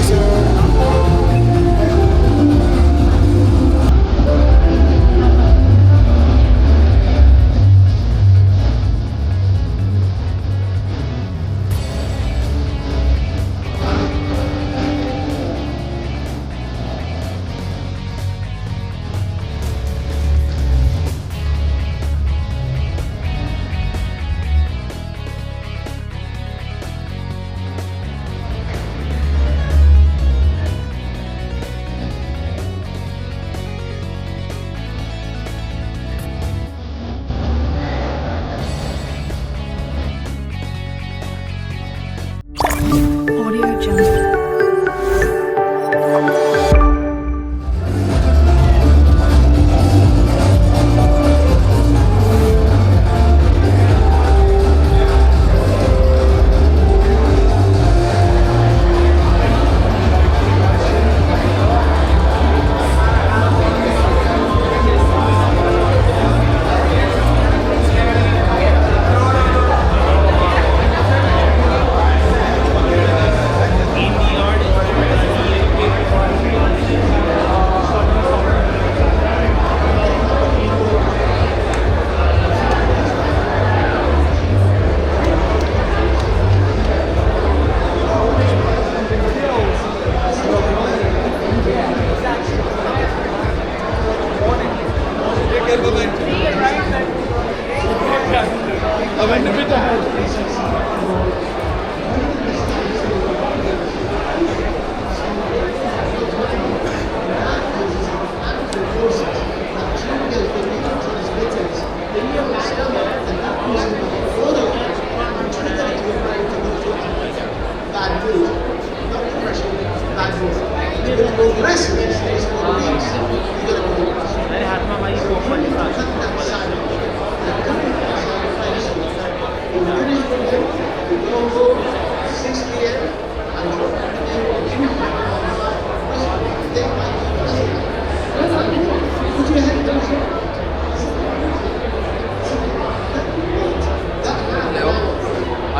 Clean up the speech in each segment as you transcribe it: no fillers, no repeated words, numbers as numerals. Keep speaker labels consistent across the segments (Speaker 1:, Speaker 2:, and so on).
Speaker 1: you, sir.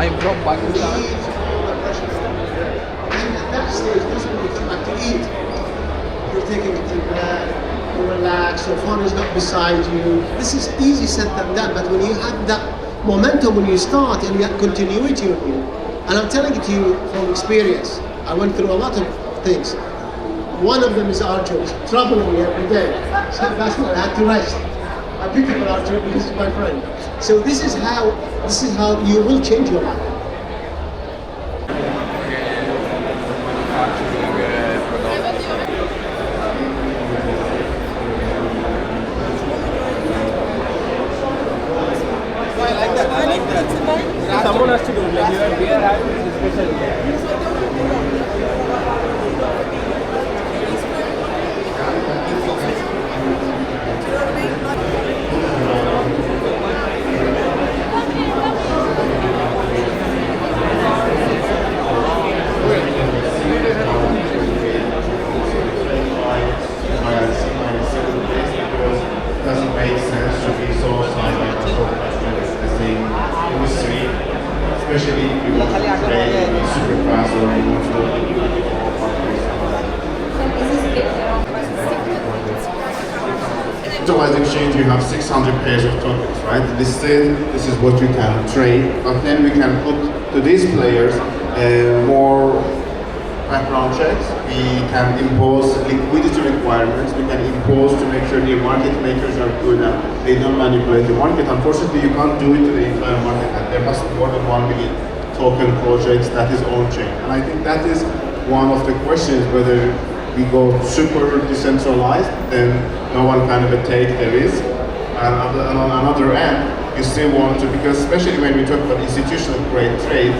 Speaker 2: I'm from Pakistan.
Speaker 1: And at that stage, this is when you come back to eat. You're taking it to bed, you relax, your phone is not beside you. This is easy said than done, but when you have that momentum when you start and you have continuity with you, and I'm telling it to you from experience, I went through a lot of things. One of them is arduous, traveling every day. So that's why I had to rest. I pick up Arthur because he's my friend. So this is how you will change your life.
Speaker 2: I like that. Someone has to do it. Like we are having a discussion.
Speaker 3: Doesn't make sense to be so silent as the industry, especially if you want to play super fast or you want to Tokenized exchange, you have 600 pairs of tokens, right? This is what you can trade, but then we can put to these players more background checks. We can impose liquidity requirements. We can impose to make sure the market makers are good and they don't manipulate the market. Unfortunately, you can't do it to the entire market, and there must be more than 1 million token projects that is on-chain. And I think that is one of the questions, whether we go super decentralized, then no one can take the risk. And on another end, you still want to, because especially when we talk about institutional grade trade,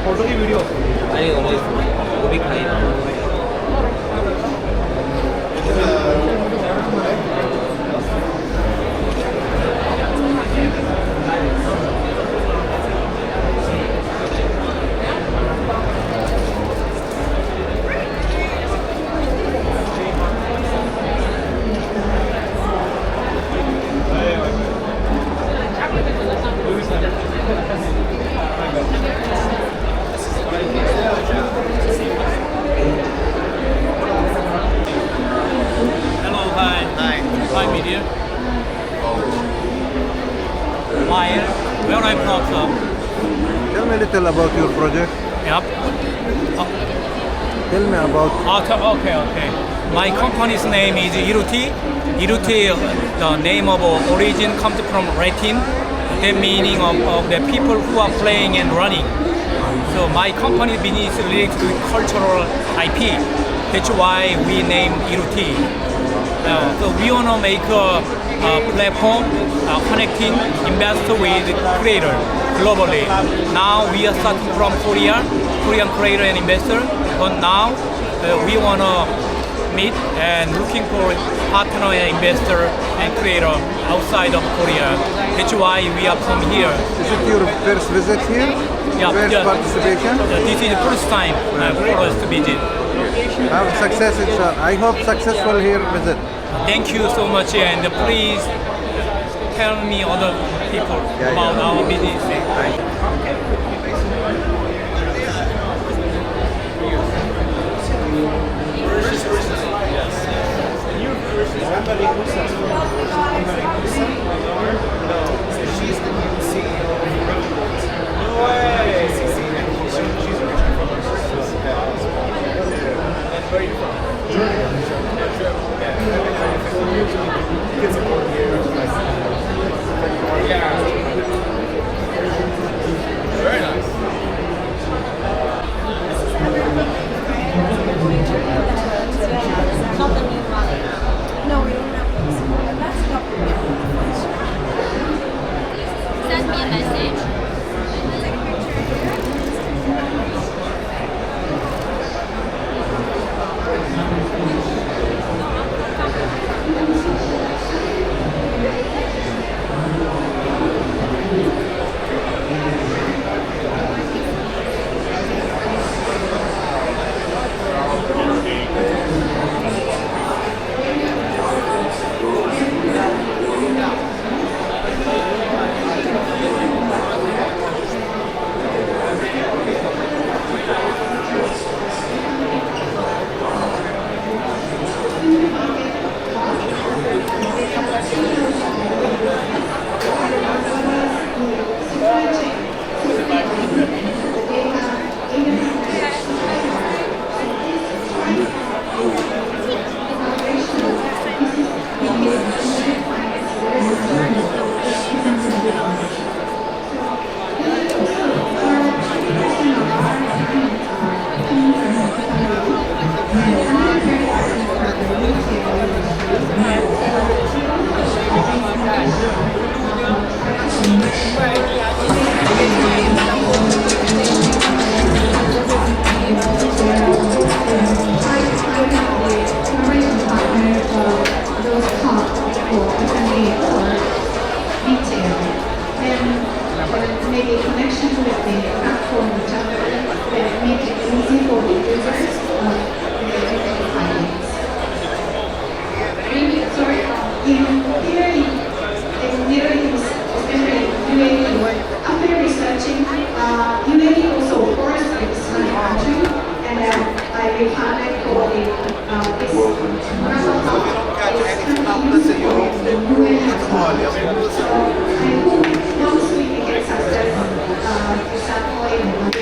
Speaker 2: photo की video अरे वो भी खाई ना
Speaker 4: while. Where I'm from?
Speaker 5: Tell me a little about your project.
Speaker 4: Yep.
Speaker 5: Tell me about.
Speaker 4: Okay. My company's name is Iruti. Iruti, the name of origin comes from Latin, the meaning of the people who are playing and running. So my company business is related to cultural IP. That's why we name Iruti. So we want to make a platform connecting investor with creator globally. Now we are starting from Korean creator and investor, but now we want to meet and looking for partner and investor and creator outside of Korea. That's why we are from here.
Speaker 5: Is it your first visit here?
Speaker 4: Yeah,
Speaker 5: First participation?
Speaker 4: This is the first time for us to visit.
Speaker 5: Have success, I hope successful here visit.
Speaker 4: Thank you so much, and please tell me other people about our business.
Speaker 2: She's the new CEO of No way! She's originally from And where are you from? Germany. Kids are born here. Yeah. Very nice.
Speaker 6: Not the new one. No, we don't have this. The last couple.
Speaker 7: Send me a message.
Speaker 6: Maybe a connection with the platform that make it easy for the users to finance. Sorry, after researching, UAE also of course is Islamic country, and I recommend for the this once we get success, to start playing on the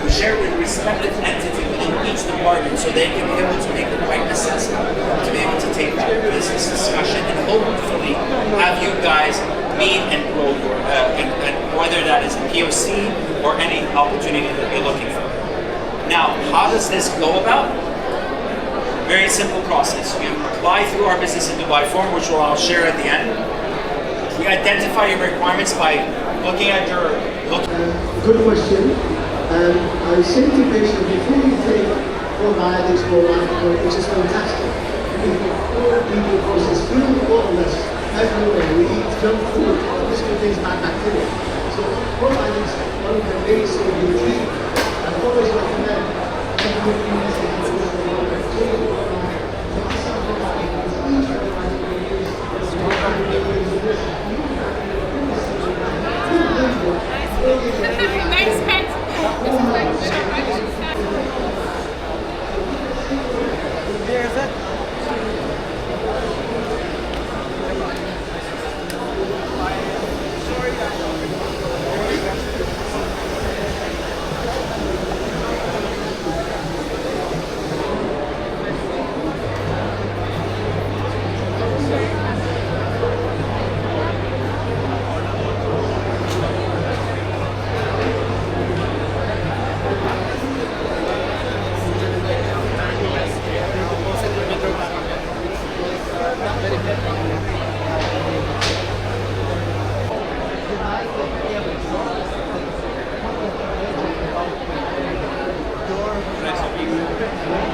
Speaker 8: We share with respective entity within each department so they can be able to make the right assessment, to be able to take that business discussion and hopefully have you guys meet and grow your, and whether that is a POC or any opportunity that you're looking for. Now, how does this go about? Very simple process. You apply through our Business in Dubai form, which I'll share at the end. We identify your requirements by looking at your...
Speaker 1: Good question. And I say to patients, before you take probiotics for life, which is fantastic, you can all eating process, food, all of this, everywhere. We eat junk food, this contains bad bacteria. So probiotics, one of the ways of your teeth, I always recommend everything is a the